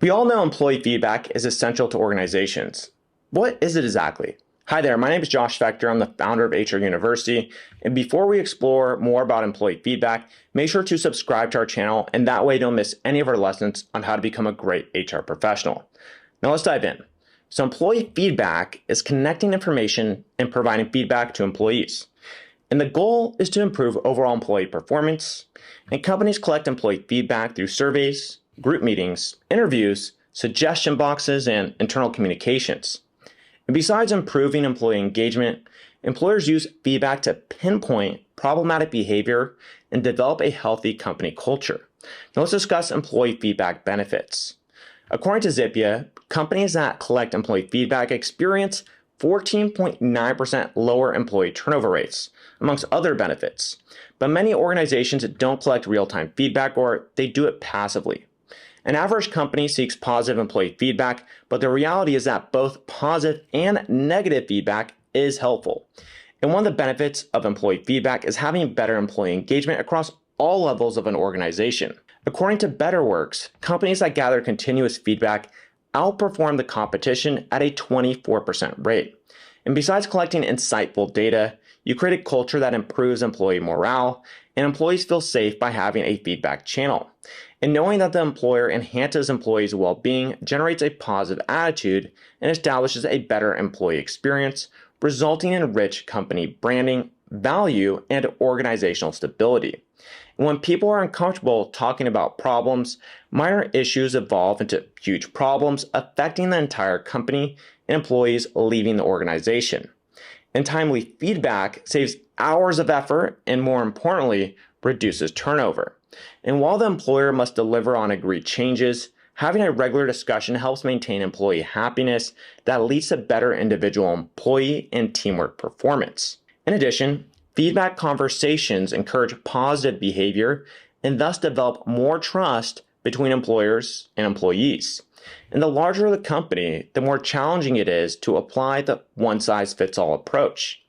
We all know employee feedback is essential to organizations. What is it exactly? Hi there, my name is Josh Spector. I'm the founder of HR University. And before we explore more about employee feedback, make sure to subscribe to our channel, and that way you don't miss any of our lessons on how to become a great HR professional. Now let's dive in. So employee feedback is connecting information and providing feedback to employees. And the goal is to improve overall employee performance. And companies collect employee feedback through surveys, group meetings, interviews, suggestion boxes, and internal communications. And besides improving employee engagement, employers use feedback to pinpoint problematic behavior and develop a healthy company culture. Now let's discuss employee feedback benefits. According to Zippia, companies that collect employee feedback experience 14.9% lower employee turnover rates, amongst other benefits. But many organizations don't collect real-time feedback, or they do it passively. An average company seeks positive employee feedback, but the reality is that both positive and negative feedback is helpful. And one of the benefits of employee feedback is having better employee engagement across all levels of an organization. According to BetterWorks, companies that gather continuous feedback outperform the competition at a 24% rate. And besides collecting insightful data, you create a culture that improves employee morale, and employees feel safe by having a feedback channel. And knowing that the employer enhances employees' well-being generates a positive attitude and establishes a better employee experience, resulting in rich company branding, value, and organizational stability. And when people are uncomfortable talking about problems, minor issues evolve into huge problems affecting the entire company and employees leaving the organization. And timely feedback saves hours of effort and, more importantly, reduces turnover. And while the employer must deliver on agreed changes, having a regular discussion helps maintain employee happiness that leads to better individual employee and teamwork performance. In addition, feedback conversations encourage positive behavior and thus develop more trust between employers and employees. And the larger the company, the more challenging it is to apply the one-size-fits-all approach.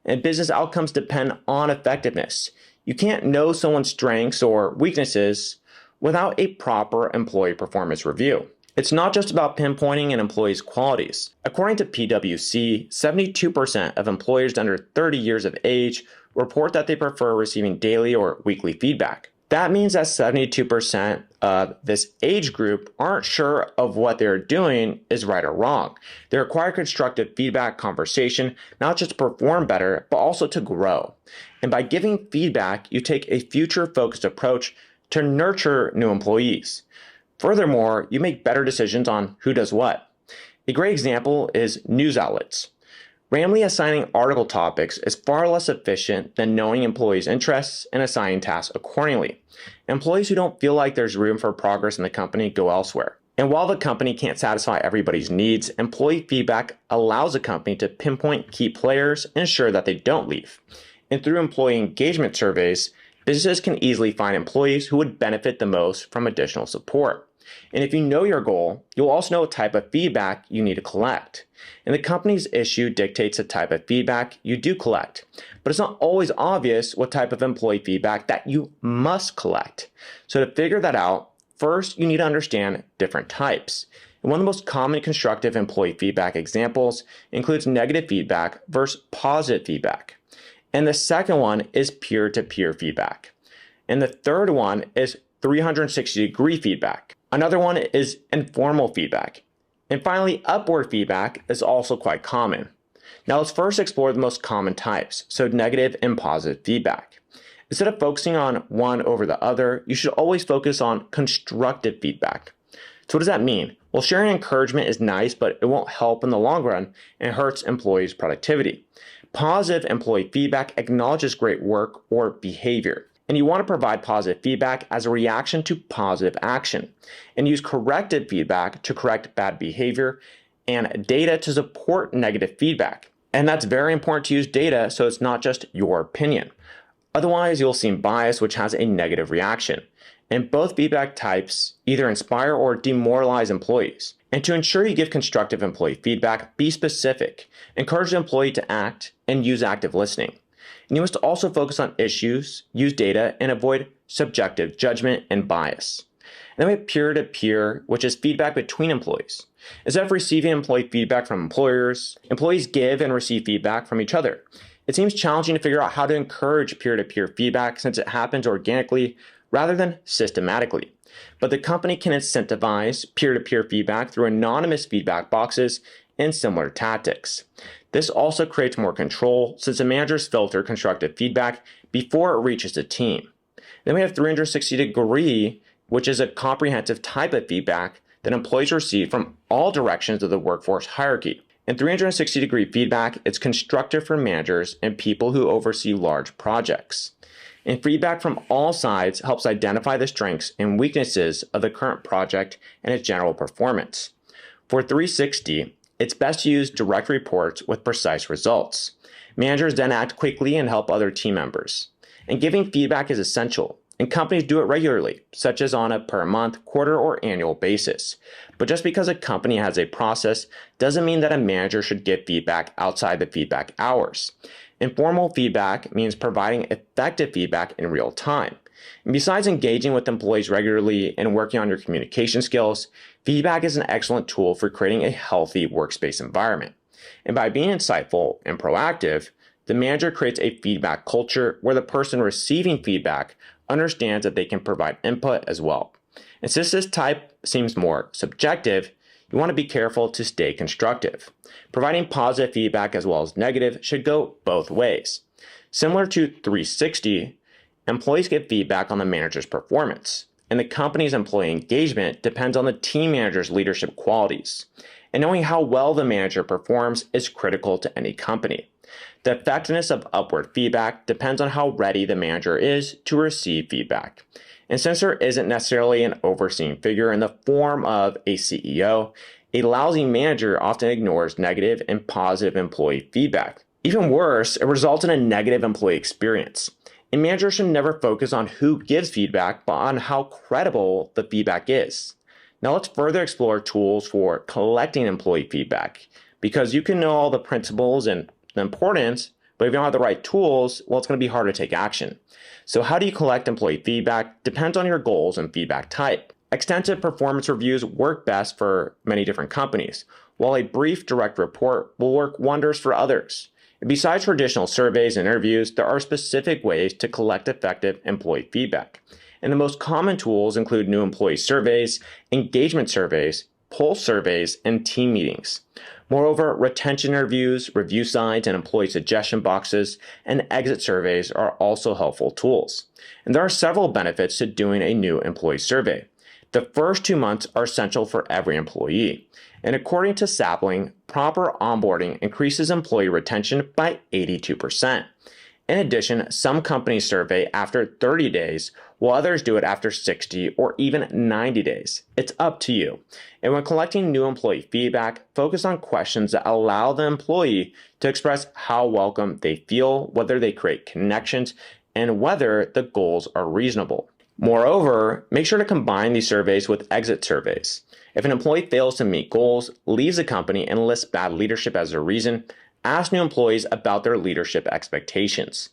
And business outcomes depend on effectiveness. You can't know someone's strengths or weaknesses without a proper employee performance review. It's not just about pinpointing an employee's qualities. According to PwC, 72% of employers under 30 years of age report that they prefer receiving daily or weekly feedback. That means that 72% of this age group aren't sure of what they're doing is right or wrong. They require constructive feedback conversation, not just to perform better, but also to grow. And by giving feedback, you take a future-focused approach to nurture new employees. Furthermore, you make better decisions on who does what. A great example is news outlets. Randomly assigning article topics is far less efficient than knowing employees' interests and assigning tasks accordingly. Employees who don't feel like there's room for progress in the company go elsewhere. And while the company can't satisfy everybody's needs, employee feedback allows a company to pinpoint key players and ensure that they don't leave. And through employee engagement surveys, businesses can easily find employees who would benefit the most from additional support. And if you know your goal, you'll also know what type of feedback you need to collect. And the company's issue dictates the type of feedback you do collect. But it's not always obvious what type of employee feedback that you must collect. So to figure that out, first you need to understand different types. And one of the most common constructive employee feedback examples includes negative feedback versus positive feedback. And the second one is peer-to-peer feedback. And the third one is 360-degree feedback. Another one is informal feedback. And finally, upward feedback is also quite common. Now let's first explore the most common types, so negative and positive feedback. Instead of focusing on one over the other, you should always focus on constructive feedback. So what does that mean? Well, sharing encouragement is nice, but it won't help in the long run and hurts employees' productivity. Positive employee feedback acknowledges great work or behavior. And you want to provide positive feedback as a reaction to positive action, and use corrective feedback to correct bad behavior and data to support negative feedback. And that's very important to use data so it's not just your opinion. Otherwise, you'll seem biased, which has a negative reaction. And both feedback types either inspire or demoralize employees. And to ensure you give constructive employee feedback, be specific. Encourage the employee to act and use active listening. And you must also focus on issues, use data, and avoid subjective judgment and bias. And then we have peer-to-peer, which is feedback between employees. Instead of receiving employee feedback from employers, employees give and receive feedback from each other. It seems challenging to figure out how to encourage peer-to-peer feedback since it happens organically rather than systematically. But the company can incentivize peer-to-peer feedback through anonymous feedback boxes and similar tactics. This also creates more control since the managers filter constructive feedback before it reaches the team. Then we have 360-degree, which is a comprehensive type of feedback that employees receive from all directions of the workforce hierarchy. In 360-degree feedback, it's constructive for managers and people who oversee large projects. And feedback from all sides helps identify the strengths and weaknesses of the current project and its general performance. For 360, it's best to use direct reports with precise results. Managers then act quickly and help other team members. And giving feedback is essential, and companies do it regularly, such as on a per month, quarter, or annual basis. But just because a company has a process doesn't mean that a manager should give feedback outside the feedback hours. Informal feedback means providing effective feedback in real time. And besides engaging with employees regularly and working on your communication skills, feedback is an excellent tool for creating a healthy workspace environment. And by being insightful and proactive, the manager creates a feedback culture where the person receiving feedback understands that they can provide input as well. And since this type seems more subjective, you want to be careful to stay constructive. Providing positive feedback as well as negative should go both ways. Similar to 360, employees get feedback on the manager's performance, and the company's employee engagement depends on the team manager's leadership qualities. And knowing how well the manager performs is critical to any company. The effectiveness of upward feedback depends on how ready the manager is to receive feedback. And since there isn't necessarily an overseeing figure in the form of a CEO, a lousy manager often ignores negative and positive employee feedback. Even worse, it results in a negative employee experience. A manager should never focus on who gives feedback, but on how credible the feedback is. Now let's further explore tools for collecting employee feedback, because you can know all the principles and the importance, but if you don't have the right tools, well, it's going to be hard to take action. So how do you collect employee feedback depends on your goals and feedback type. Extensive performance reviews work best for many different companies, while a brief direct report will work wonders for others. Besides traditional surveys and interviews, there are specific ways to collect effective employee feedback. And the most common tools include new employee surveys, engagement surveys, pulse surveys, and team meetings. Moreover, retention interviews, review sides, and employee suggestion boxes and exit surveys are also helpful tools. And there are several benefits to doing a new employee survey. The first 2 months are essential for every employee. And according to Sapling, proper onboarding increases employee retention by 82%. In addition, some companies survey after 30 days, while others do it after 60 or even 90 days. It's up to you. And when collecting new employee feedback, focus on questions that allow the employee to express how welcome they feel, whether they create connections, and whether the goals are reasonable. Moreover, make sure to combine these surveys with exit surveys. If an employee fails to meet goals, leaves the company, and lists bad leadership as a reason, ask new employees about their leadership expectations.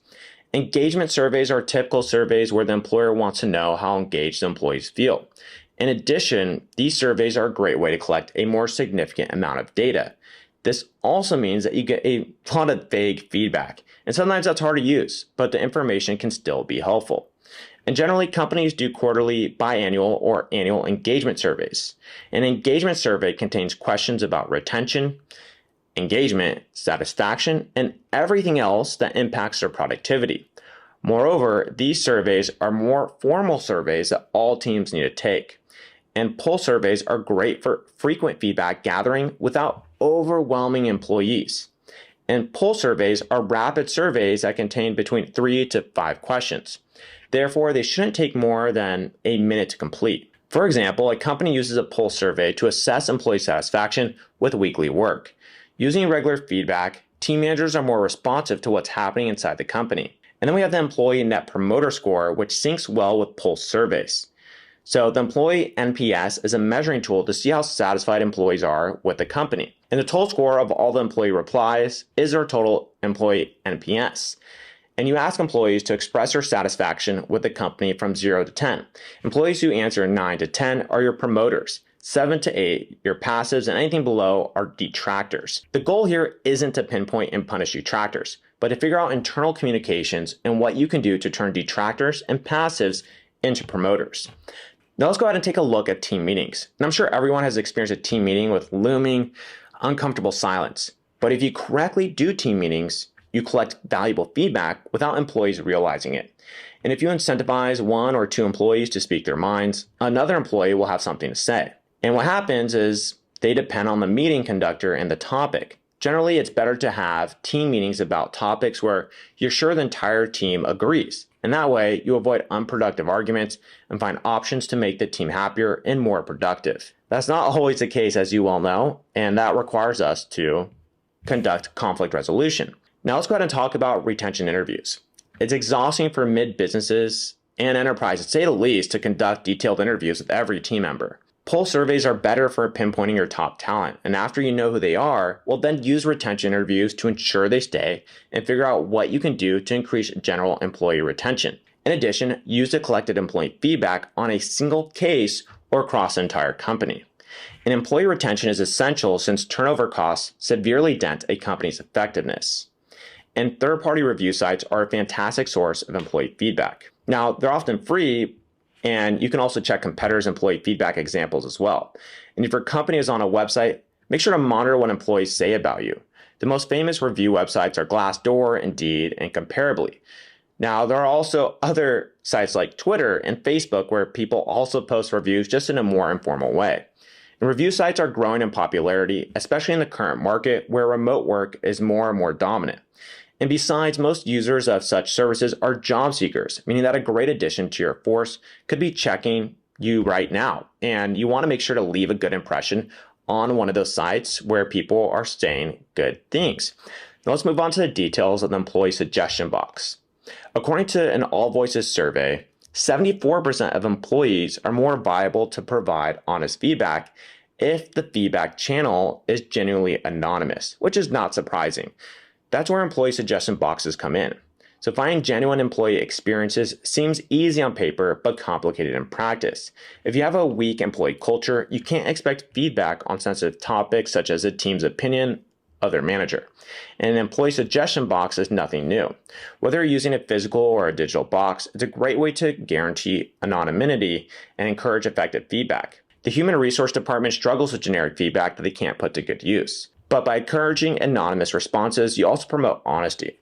Engagement surveys are typical surveys where the employer wants to know how engaged the employees feel. In addition, these surveys are a great way to collect a more significant amount of data. This also means that you get a lot of vague feedback, and sometimes that's hard to use, but the information can still be helpful. And generally, companies do quarterly, biannual, or annual engagement surveys. An engagement survey contains questions about retention, engagement, satisfaction, and everything else that impacts their productivity. Moreover, these surveys are more formal surveys that all teams need to take. And pulse surveys are great for frequent feedback gathering without overwhelming employees. And pulse surveys are rapid surveys that contain between 3 to 5 questions. Therefore, they shouldn't take more than a minute to complete. For example, a company uses a pulse survey to assess employee satisfaction with weekly work. Using regular feedback, team managers are more responsive to what's happening inside the company. And then we have the employee net promoter score, which syncs well with pulse surveys. So the employee NPS is a measuring tool to see how satisfied employees are with the company. And the total score of all the employee replies is their total employee NPS. And you ask employees to express their satisfaction with the company from 0 to 10. Employees who answer 9 to 10 are your promoters. 7 to 8, your passives, and anything below are detractors. The goal here isn't to pinpoint and punish detractors, but to figure out internal communications and what you can do to turn detractors and passives into promoters. Now let's go ahead and take a look at team meetings. And I'm sure everyone has experienced a team meeting with looming, uncomfortable silence. But if you correctly do team meetings, you collect valuable feedback without employees realizing it. And if you incentivize 1 or 2 employees to speak their minds, another employee will have something to say. And what happens is they depend on the meeting conductor and the topic. Generally, it's better to have team meetings about topics where you're sure the entire team agrees. And that way, you avoid unproductive arguments and find options to make the team happier and more productive. That's not always the case, as you well know, and that requires us to conduct conflict resolution. Now let's go ahead and talk about retention interviews. It's exhausting for mid-businesses and enterprises, to say the least, to conduct detailed interviews with every team member. Poll surveys are better for pinpointing your top talent, and after you know who they are, well then use retention interviews to ensure they stay and figure out what you can do to increase general employee retention. In addition, use the collected employee feedback on a single case or across the entire company. And employee retention is essential since turnover costs severely dent a company's effectiveness. And third-party review sites are a fantastic source of employee feedback. Now, they're often free, and you can also check competitors' employee feedback examples as well. And if your company is on a website, make sure to monitor what employees say about you. The most famous review websites are Glassdoor, Indeed, and Comparably. Now, there are also other sites like Twitter and Facebook where people also post reviews just in a more informal way. And review sites are growing in popularity, especially in the current market where remote work is more and more dominant. And besides, most users of such services are job seekers, meaning that a great addition to your force could be checking you right now. And you want to make sure to leave a good impression on one of those sites where people are saying good things. Now let's move on to the details of the employee suggestion box. According to an All Voices survey, 74% of employees are more viable to provide honest feedback if the feedback channel is genuinely anonymous, which is not surprising. That's where employee suggestion boxes come in. So finding genuine employee experiences seems easy on paper, but complicated in practice. If you have a weak employee culture, you can't expect feedback on sensitive topics such as a team's opinion of their manager. And an employee suggestion box is nothing new. Whether you're using a physical or a digital box, it's a great way to guarantee anonymity and encourage effective feedback. The human resource department struggles with generic feedback that they can't put to good use. But by encouraging anonymous responses, you also promote honesty.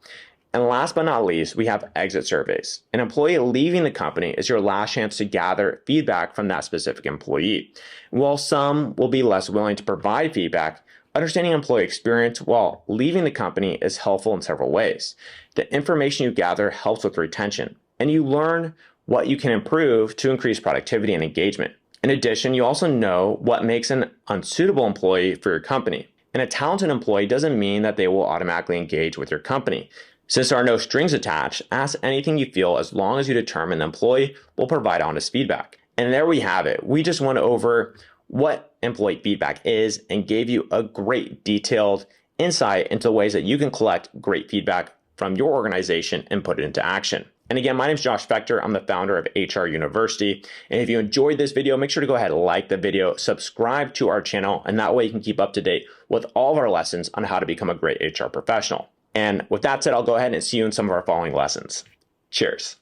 And last but not least, we have exit surveys. An employee leaving the company is your last chance to gather feedback from that specific employee. While some will be less willing to provide feedback, understanding employee experience while leaving the company is helpful in several ways. The information you gather helps with retention, and you learn what you can improve to increase productivity and engagement. In addition, you also know what makes an unsuitable employee for your company. And a talented employee doesn't mean that they will automatically engage with your company. Since there are no strings attached, ask anything you feel as long as you determine the employee will provide honest feedback. And there we have it. We just went over what employee feedback is and gave you a great detailed insight into ways that you can collect great feedback from your organization and put it into action. And again, my name is Josh Fector. I'm the founder of HR University. And if you enjoyed this video, make sure to go ahead and like the video, subscribe to our channel, and that way you can keep up to date with all of our lessons on how to become a great HR professional. And with that said, I'll go ahead and see you in some of our following lessons. Cheers.